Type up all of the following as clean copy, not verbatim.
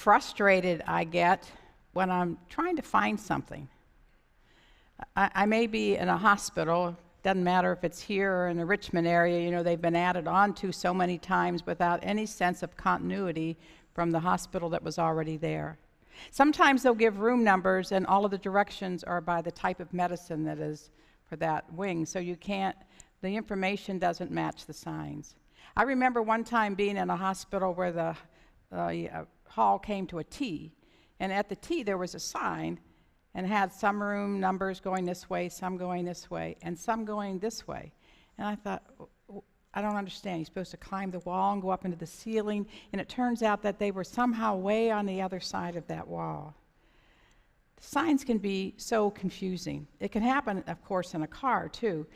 frustrated I get when I'm trying to find something. I may be in a hospital, doesn't matter if it's here or in the Richmond area, you know, they've been added on to so many times without any sense of continuity from the hospital that was already there. Sometimes they'll give room numbers and all of the directions are by the type of medicine that is for that wing, so you can't, the information doesn't match the signs. I remember one time being in a hospital where the hall came to a T, and at the T there was a sign and had some room numbers going this way, some going this way, and some going this way. And I thought, I don't understand. You're supposed to climb the wall and go up into the ceiling, and it turns out that they were somehow way on the other side of that wall. The signs can be so confusing. It can happen, of course, in a car, too,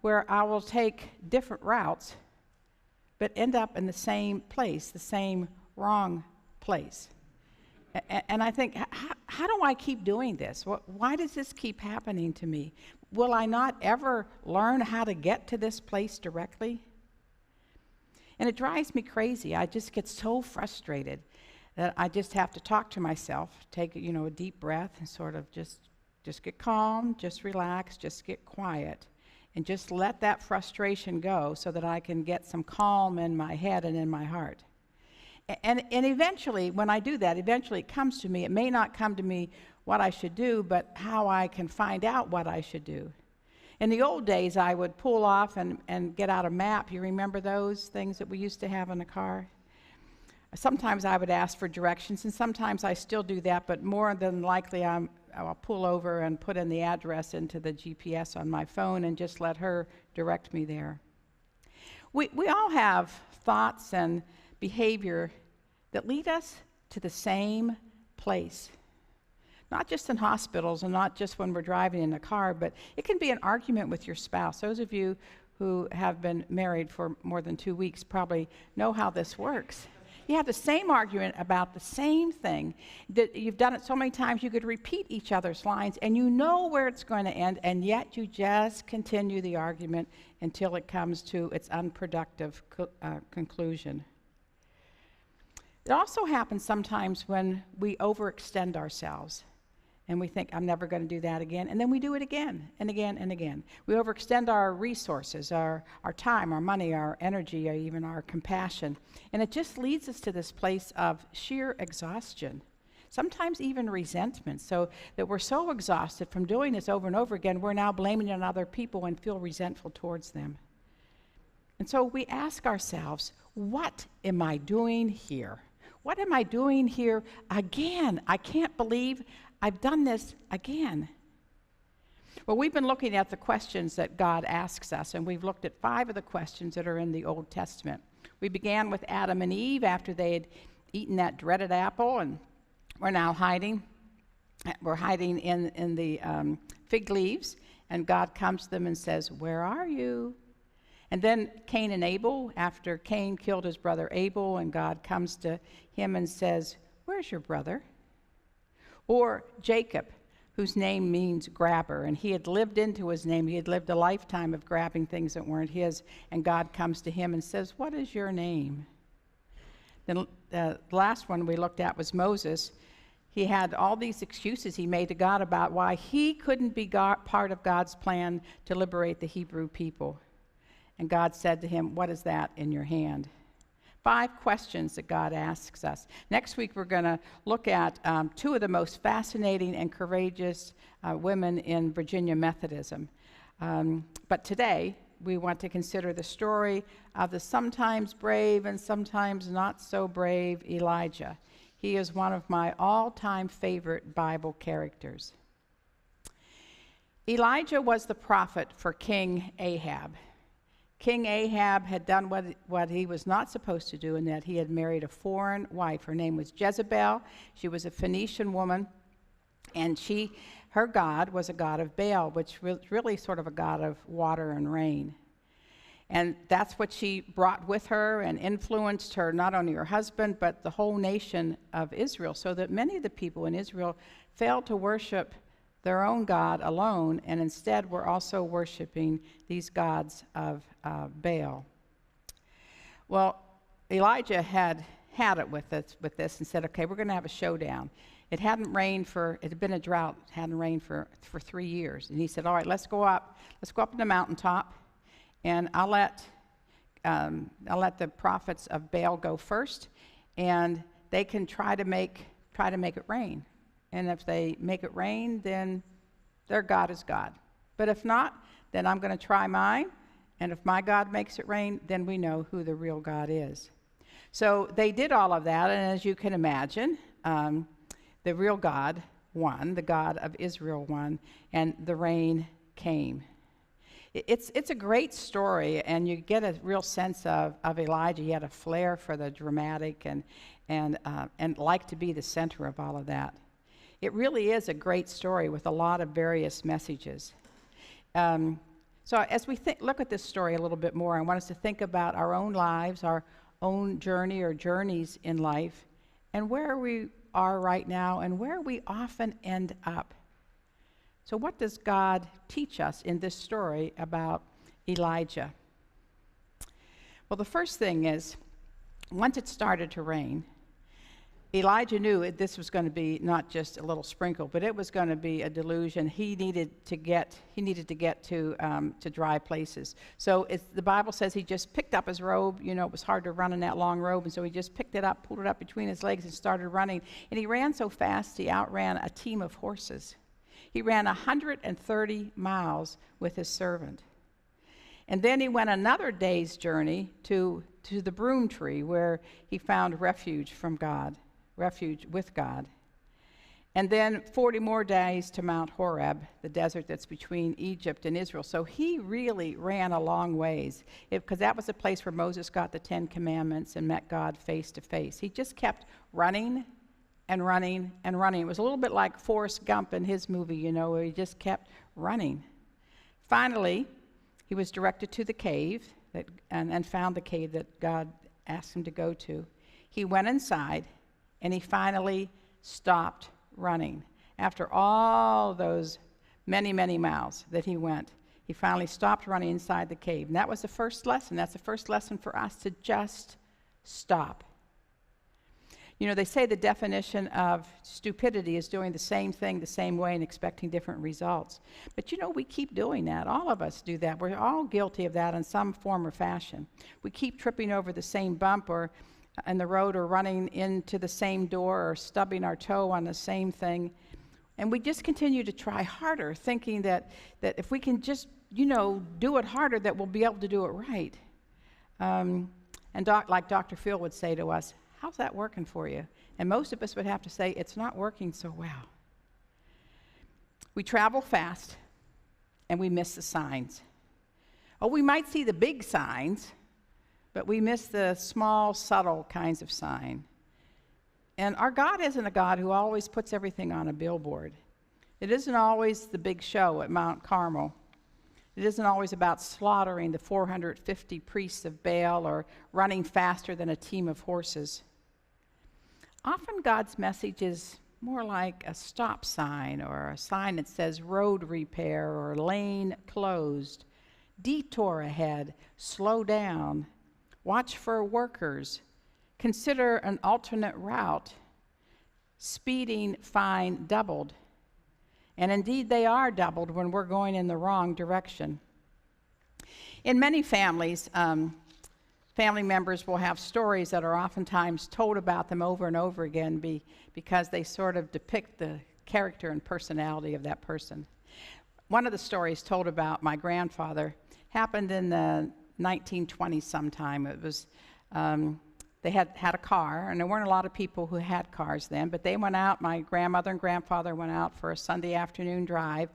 where I will take different routes, but end up in the same place, the same wrong place. And I think, how do I keep doing this? Why does this keep happening to me? Will I not ever learn how to get to this place directly? And it drives me crazy. I just get so frustrated that I just have to talk to myself, take, you know, a deep breath and sort of just get calm, just relax, just get quiet, and just let that frustration go so that I can get some calm in my head and in my heart. And eventually, when I do that, eventually it comes to me. It may not come to me what I should do, but how I can find out what I should do. In the old days, I would pull off and get out a map. You remember those things that we used to have in the car? Sometimes I would ask for directions, and sometimes I still do that, but more than likely I'll pull over and put in the address into the GPS on my phone and just let her direct me there. We all have thoughts and behavior that lead us to the same place. Not just in hospitals and not just when we're driving in a car, but it can be an argument with your spouse. Those of you who have been married for more than 2 weeks probably know how this works. You have the same argument about the same thing. That you've done it so many times you could repeat each other's lines and you know where it's going to end, and yet you just continue the argument until it comes to its unproductive conclusion. It also happens sometimes when we overextend ourselves and we think, I'm never going to do that again, and then we do it again and again and again. We overextend our resources, our time, our money, our energy, or even our compassion, and it just leads us to this place of sheer exhaustion, sometimes even resentment, so that we're so exhausted from doing this over and over again, we're now blaming it on other people and feel resentful towards them. And so we ask ourselves, what am I doing here? What am I doing here again? I can't believe I've done this again. Well, we've been looking at the questions that God asks us, and we've looked at 5 of the questions that are in the Old Testament. We began with Adam and Eve after they had eaten that dreaded apple, and we're now hiding. We're hiding in the fig leaves, and God comes to them and says, "Where are you?" And then Cain and Abel, after Cain killed his brother Abel, and God comes to him and says, "Where's your brother?" Or Jacob, whose name means grabber, and he had lived into his name. He had lived a lifetime of grabbing things that weren't his, and God comes to him and says, "What is your name?" Then the last one we looked at was Moses. He had all these excuses he made to God about why he couldn't be part of God's plan to liberate the Hebrew people. And God said to him, "What is that in your hand?" 5 questions that God asks us. Next week, we're going to look at 2 of the most fascinating and courageous women in Virginia Methodism. But today, we want to consider the story of the sometimes brave and sometimes not so brave Elijah. He is one of my all-time favorite Bible characters. Elijah was the prophet for King Ahab. King Ahab had done what he was not supposed to do, in that he had married a foreign wife. Her name was Jezebel. She was a Phoenician woman, and her god was a god of Baal, which was really sort of a god of water and rain. And that's what she brought with her and influenced her, not only her husband, but the whole nation of Israel, so that many of the people in Israel failed to worship their own God alone, and instead were also worshiping these gods of Baal. Well, Elijah had had it with this and said, okay, we're going to have a showdown. It had been a drought, it hadn't rained for 3 years. And he said, all right, let's go up on the mountaintop, and I'll let the prophets of Baal go first, and they can try to make it rain. And if they make it rain, then their God is God. But if not, then I'm going to try mine, and if my God makes it rain, then we know who the real God is. So they did all of that, and as you can imagine, the real God won, the God of Israel won, and the rain came. It's a great story, and you get a real sense of Elijah. He had a flair for the dramatic and liked to be the center of all of that. It really is a great story with a lot of various messages. So as we look at this story a little bit more, I want us to think about our own lives, our own journey or journeys in life, and where we are right now and where we often end up. So what does God teach us in this story about Elijah? Well, the first thing is, once it started to rain, Elijah knew this was going to be not just a little sprinkle, but it was going to be a deluge, and he needed to get to dry places. So the Bible says he just picked up his robe. You know, it was hard to run in that long robe, and so he just picked it up, pulled it up between his legs, and started running. And he ran so fast, he outran a team of horses. He ran 130 miles with his servant. And then he went another day's journey to the broom tree, where he found refuge with God. And then 40 more days to Mount Horeb, the desert that's between Egypt and Israel. So he really ran a long ways, because that was the place where Moses got the 10 Commandments and met God face to face. He just kept running and running and running. It was a little bit like Forrest Gump in his movie, you know, where he just kept running. Finally, he was directed to the cave and found the cave that God asked him to go to. He went inside, and he finally stopped running. After all those many, many miles that he went, he finally stopped running inside the cave. And that was the first lesson. That's the first lesson for us, to just stop. You know, they say the definition of stupidity is doing the same thing the same way and expecting different results. But you know, we keep doing that. All of us do that. We're all guilty of that in some form or fashion. We keep tripping over the same bump or in the road, or running into the same door, or stubbing our toe on the same thing. And we just continue to try harder, thinking that if we can just, you know, do it harder, that we'll be able to do it right. Like Dr. Phil would say to us, how's that working for you? And most of us would have to say, it's not working so well. We travel fast, and we miss the signs. Oh, we might see the big signs, but we miss the small, subtle kinds of sign. And our God isn't a God who always puts everything on a billboard. It isn't always the big show at Mount Carmel. It isn't always about slaughtering the 450 priests of Baal or running faster than a team of horses. Often God's message is more like a stop sign, or a sign that says road repair or lane closed, detour ahead, slow down, watch for workers, consider an alternate route, speeding fine doubled. And indeed they are doubled when we're going in the wrong direction. In many families, family members will have stories that are oftentimes told about them over and over again because they sort of depict the character and personality of that person. One of the stories told about my grandfather happened in the 1920s sometime. It was, they had a car, and there weren't a lot of people who had cars then, but they went out, my grandmother and grandfather went out for a Sunday afternoon drive.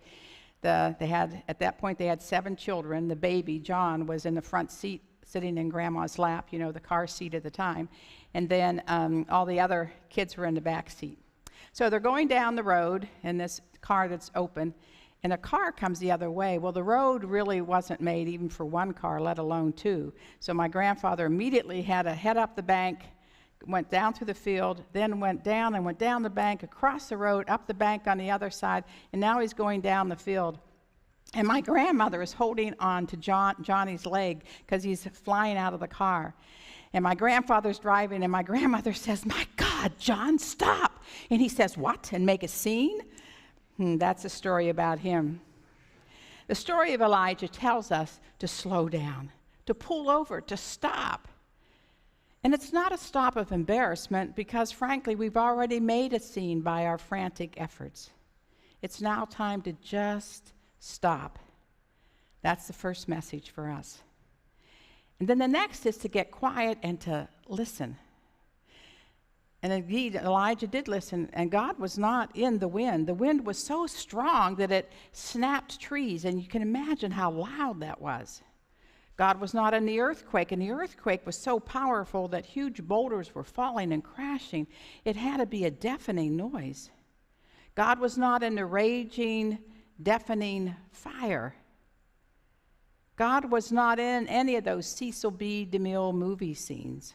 At that point, they had 7 children. The baby, John, was in the front seat sitting in Grandma's lap, you know, the car seat at the time. And then all the other kids were in the back seat. So they're going down the road in this car that's open, and a car comes the other way. Well, the road really wasn't made even for one car, let alone 2. So my grandfather immediately had to head up the bank, went down through the field, then went down the bank, across the road, up the bank on the other side, and now he's going down the field. And my grandmother is holding on to Johnny's leg because he's flying out of the car. And my grandfather's driving, and my grandmother says, "My God, John, stop." And he says, "What? And make a scene?" That's a story about him. The story of Elijah tells us to slow down, to pull over, to stop. And it's not a stop of embarrassment because, frankly, we've already made a scene by our frantic efforts. It's now time to just stop. That's the first message for us. And then the next is to get quiet and to listen. And indeed, Elijah did listen, and God was not in the wind. The wind was so strong that it snapped trees, and you can imagine how loud that was. God was not in the earthquake, and the earthquake was so powerful that huge boulders were falling and crashing. It had to be a deafening noise. God was not in the raging, deafening fire. God was not in any of those Cecil B. DeMille movie scenes.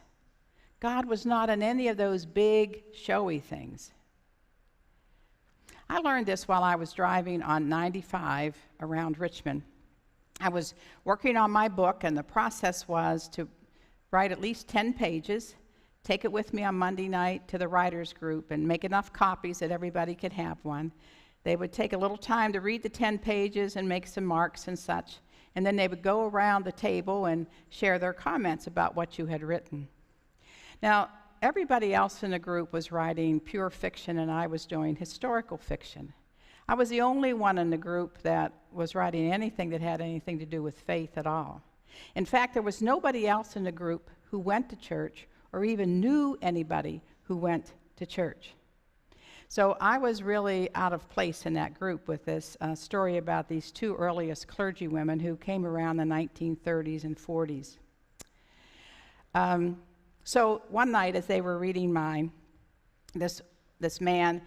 God was not in any of those big, showy things. I learned this while I was driving on 95 around Richmond. I was working on my book, and the process was to write at least 10 pages, take it with me on Monday night to the writers group, and make enough copies that everybody could have one. They would take a little time to read the 10 pages and make some marks and such, and then they would go around the table and share their comments about what you had written. Now, everybody else in the group was writing pure fiction, and I was doing historical fiction. I was the only one in the group that was writing anything that had anything to do with faith at all. In fact, there was nobody else in the group who went to church or even knew anybody who went to church. So I was really out of place in that group with this story about these two earliest clergy women who came around the 1930s and 40s. So one night as they were reading mine, this man,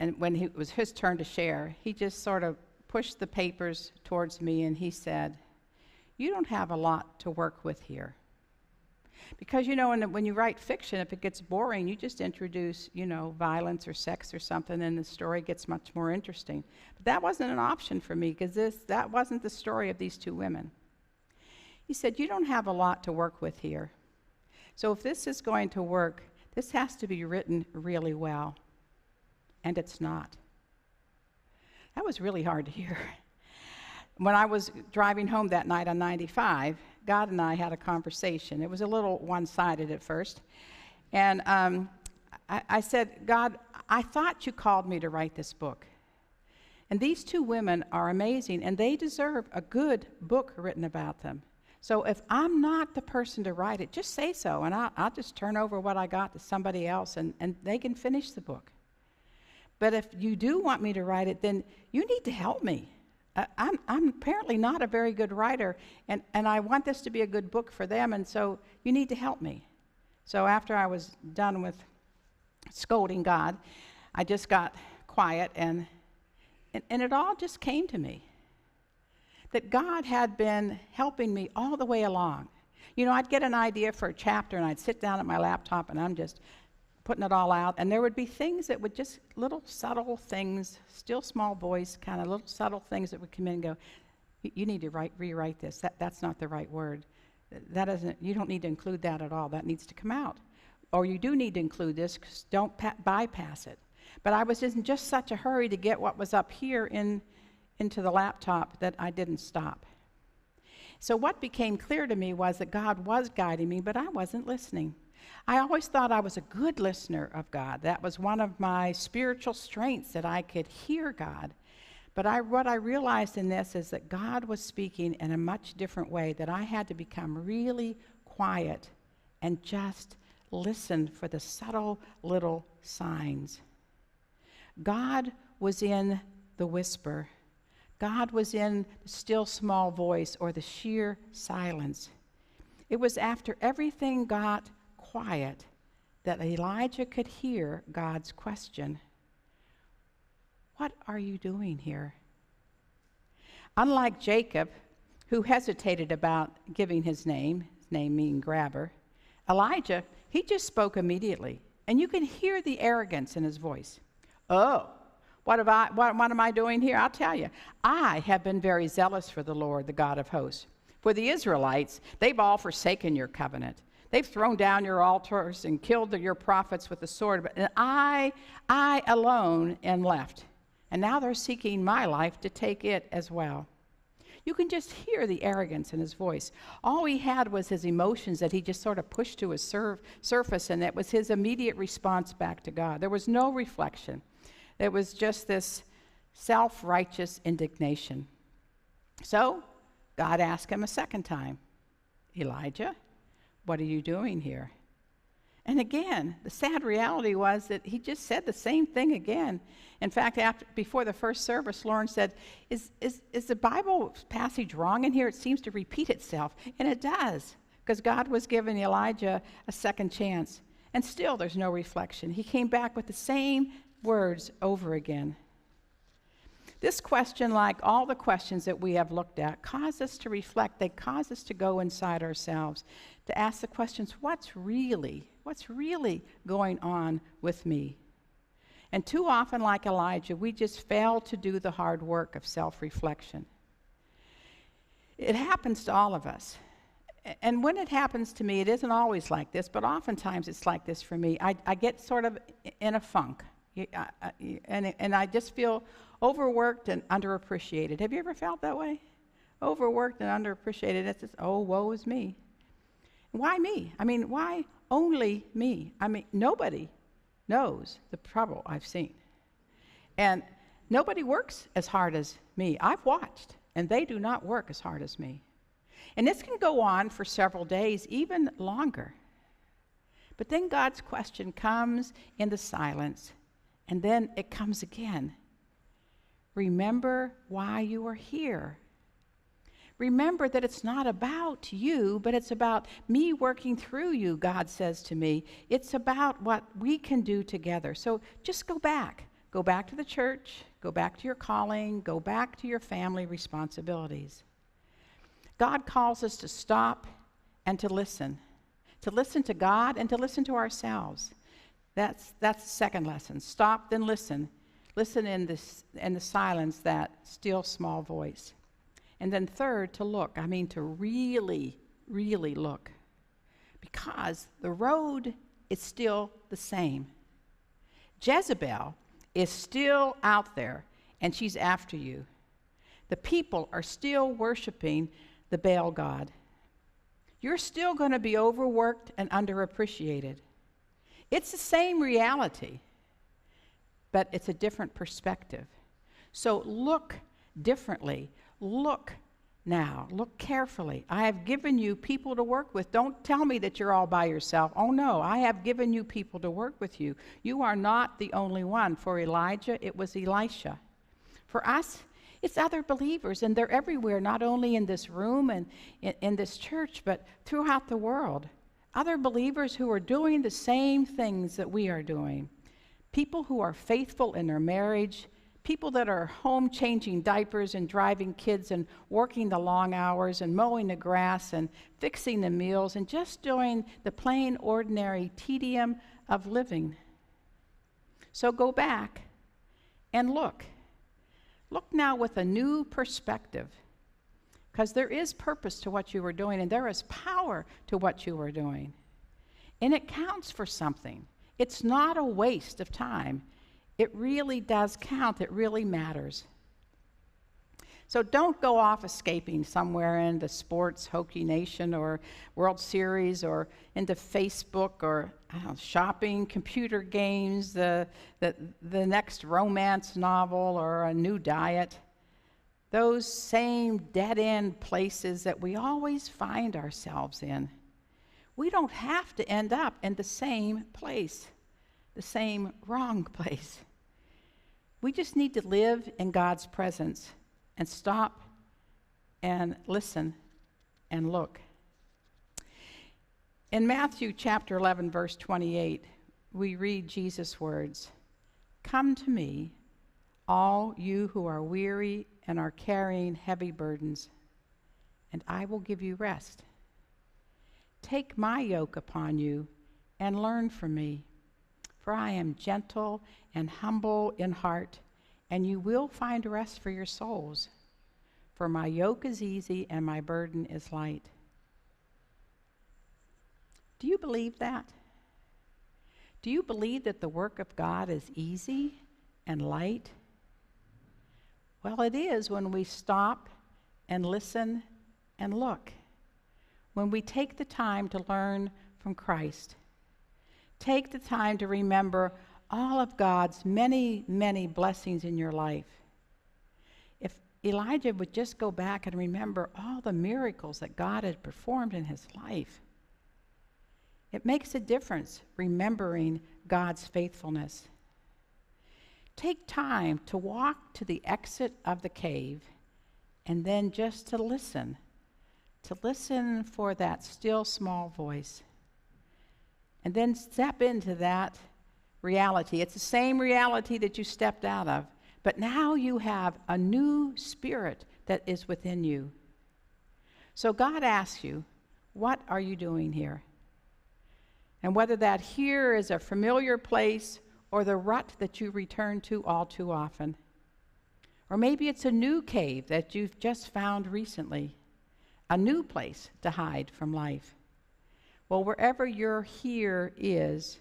and when it was his turn to share, he just sort of pushed the papers towards me and he said, "You don't have a lot to work with here." Because, when you write fiction, if it gets boring, you just introduce, violence or sex or something, and the story gets much more interesting. But that wasn't an option for me because that wasn't the story of these two women. He said, "You don't have a lot to work with here. So if this is going to work, this has to be written really well." And it's not. That was really hard to hear. When I was driving home that night on 95, God and I had a conversation. It was a little one-sided at first. And I said, "God, I thought you called me to write this book. And these two women are amazing, and they deserve a good book written about them. So if I'm not the person to write it, just say so, and I'll just turn over what I got to somebody else, and they can finish the book. But if you do want me to write it, then you need to help me. I'm apparently not a very good writer, and I want this to be a good book for them, and so you need to help me." So after I was done with scolding God, I just got quiet, and it all just came to me that God had been helping me all the way along. I'd get an idea for a chapter, and I'd sit down at my laptop, and I'm just putting it all out, and there would be things that would just little subtle things, still small voice, kind of little subtle things that would come in and go, "You need to rewrite this. That's not the right word. You don't need to include that at all. That needs to come out. Or you do need to include this, 'cause don't bypass it." But I was in just such a hurry to get what was up here into the laptop that I didn't stop. So what became clear to me was that God was guiding me, but I wasn't listening. I always thought I was a good listener of God. That was one of my spiritual strengths, that I could hear God. But what I realized in this is that God was speaking in a much different way, that I had to become really quiet and just listen for the subtle little signs. God was in the whisper. God was in the still small voice or the sheer silence. It was after everything got quiet that Elijah could hear God's question, "What are you doing here?" Unlike Jacob, who hesitated about giving his name meaning grabber, Elijah, he just spoke immediately, and you can hear the arrogance in his voice. "Oh, what am I doing here? I'll tell you. I have been very zealous for the Lord, the God of hosts. For the Israelites, they've all forsaken your covenant. They've thrown down your altars and killed your prophets with the sword, and I alone am left. And now they're seeking my life to take it as well. You can just hear the arrogance in his voice. All he had was his emotions that he just sort of pushed to his surface, and that was his immediate response back to God. There was no reflection. It was just this self-righteous indignation. So God asked him a second time, Elijah, what are you doing here? And again, the sad reality was that he just said the same thing again. In fact, before the first service, Lauren said, is the Bible passage wrong in here? It seems to repeat itself. And it does, because God was giving Elijah a second chance. And still there's no reflection. He came back with the same words over again. This question, like all the questions that we have looked at, cause us to reflect. They cause us to go inside ourselves, to ask the questions, what's really going on with me? And too often, like Elijah, we just fail to do the hard work of self-reflection. It happens to all of us. And when it happens to me, it isn't always like this, but oftentimes it's like this for me. I get sort of in a funk, and I just feel overworked and underappreciated. Have you ever felt that way? Overworked and underappreciated. It's just, oh, woe is me. Why me? I mean, why only me? I mean, nobody knows the trouble I've seen. And nobody works as hard as me. I've watched, and they do not work as hard as me. And this can go on for several days, even longer. But then God's question comes in the silence, and then it comes again. Remember why you are here. Remember that it's not about you, but it's about me working through you, God says to me. It's about what we can do together. So just go back. Go back to the church. Go back to your calling. Go back to your family responsibilities. God calls us to stop and to listen to God and to listen to ourselves. That's the second lesson. Stop, then listen. Listen in the silence, that still small voice. And then third, to look. I mean, to really, really look. Because the road is still the same. Jezebel is still out there, and she's after you. The people are still worshiping the Baal god. You're still going to be overworked and underappreciated. It's the same reality, but it's a different perspective. So look differently. Look now. Look carefully. I have given you people to work with. Don't tell me that you're all by yourself. Oh no, I have given you people to work with you. You are not the only one. For Elijah, it was Elisha. For us, it's other believers, and they're everywhere, not only in this room and in this church, but throughout the world. Other believers who are doing the same things that we are doing. People who are faithful in their marriage, people that are home changing diapers and driving kids and working the long hours and mowing the grass and fixing the meals and just doing the plain, ordinary tedium of living. So go back and look. Look now with a new perspective, because there is purpose to what you are doing, and there is power to what you are doing. And it counts for something. It's not a waste of time. It really does count. It really matters. So don't go off escaping somewhere into sports, Hokie Nation, or World Series, or into Facebook, or shopping, computer games, the next romance novel, or a new diet. Those same dead-end places that we always find ourselves in. We don't have to end up in the same place, the same wrong place. We just need to live in God's presence and stop and listen and look. In Matthew chapter 11, verse 28, we read Jesus' words, "Come to me, all you who are weary and are carrying heavy burdens, and I will give you rest. Take my yoke upon you and learn from me, for I am gentle and humble in heart, and you will find rest for your souls. For my yoke is easy and my burden is light." Do you believe that? Do you believe that the work of God is easy and light? Well, it is when we stop and listen and look. When we take the time to learn from Christ. Take the time to remember all of God's many, many blessings in your life. If Elijah would just go back and remember all the miracles that God had performed in his life, it makes a difference remembering God's faithfulness. Take time to walk to the exit of the cave and then just to listen for that still small voice. And then step into that reality. It's the same reality that you stepped out of, but now you have a new spirit that is within you. So God asks you, what are you doing here? And whether that here is a familiar place or the rut that you return to all too often. Or maybe it's a new cave that you've just found recently, a new place to hide from life. Well, wherever your here is,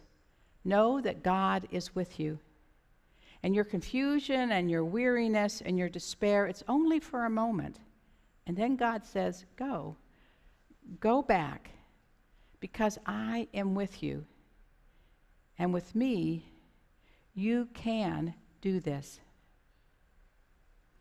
know that God is with you. And your confusion and your weariness and your despair, it's only for a moment. And then God says, go back, because I am with you. And with me, you can do this.